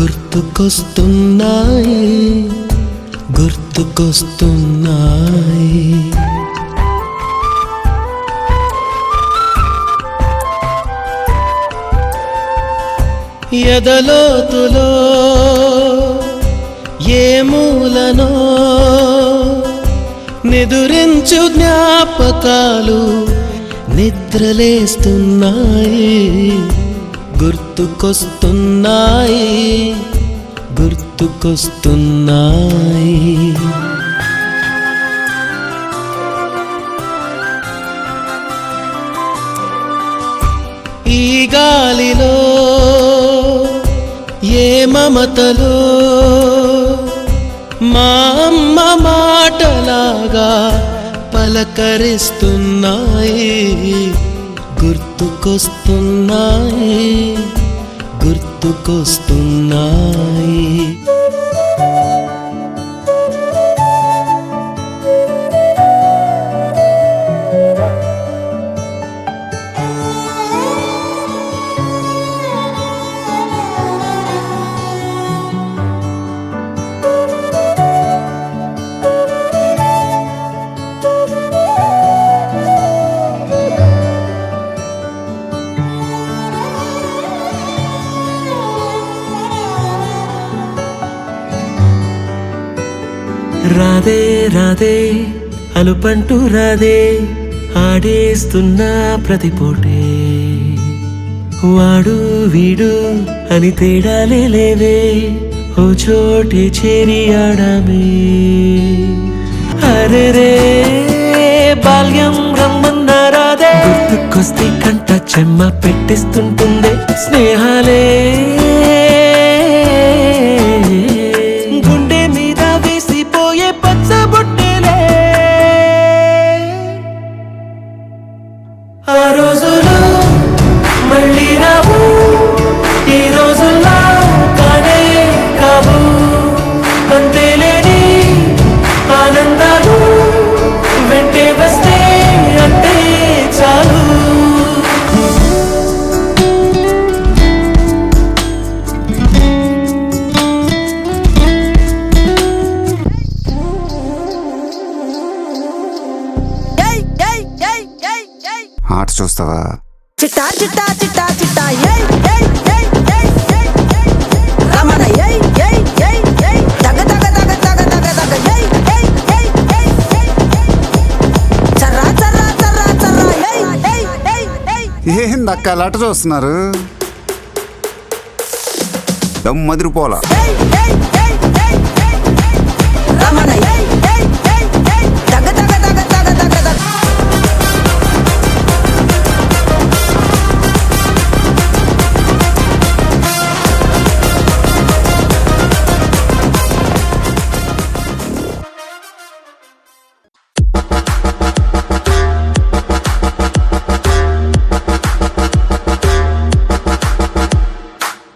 గుర్తుకొస్తున్నాయి గుర్తుకొస్తున్నాయి. ఎదలోతులో ఏ మూలనో నిదురించు జ్ఞాపకాలు నిద్రలేస్తున్నాయి గుర్తుకొస్తున్నాయి గుర్తుకొస్తున్నాయి. ఈ గాలిలో ఏ మమతలో మా అమ్మ మాటలాగా పలకరిస్తున్నాయి గుర్తుకొస్తున్నాయి గుర్తుకొస్తున్నాయి. రాధే రాధే అలుపంటూ రాధే ఆడేస్తున్నా ప్రతిపోటే వాడు వీడు అని తేడాలే లేవే ఓ చోటే చేరి ఆడామే. అరే రే బాల్యం రమ్మన్నా రాధే గుర్తుకొస్తే కంట చెమ్మ పెట్టిస్తుంటుందే స్నేహాలే ఆ రోజులు మళ్ళీ రావు ఈ రోజుల్లో కానే కావు అంతేలేని ఆనందాలు వెంటే వస్తే అంటే చాలు. ఆట చూస్తావా? చిట్టా చిట్టా చిట్టా చిట్టా ఏయ్ ఏయ్ ఏయ్ ఏయ్ ఏయ్ రమణ ఏయ్ ఏయ్ ఏయ్ ఏయ్ దగ దగ దగ దగ దగ దగ ఏయ్ ఏయ్ ఏయ్ ఏయ్ చర్రా చర్రా చర్రా చర్రా ఏయ్ ఏయ్ ఏయ్ ఏయ్ ఏందక్క అలాట చూస్తున్నారు? దమ్ మదిరిపోలా. ఏయ్ ఏయ్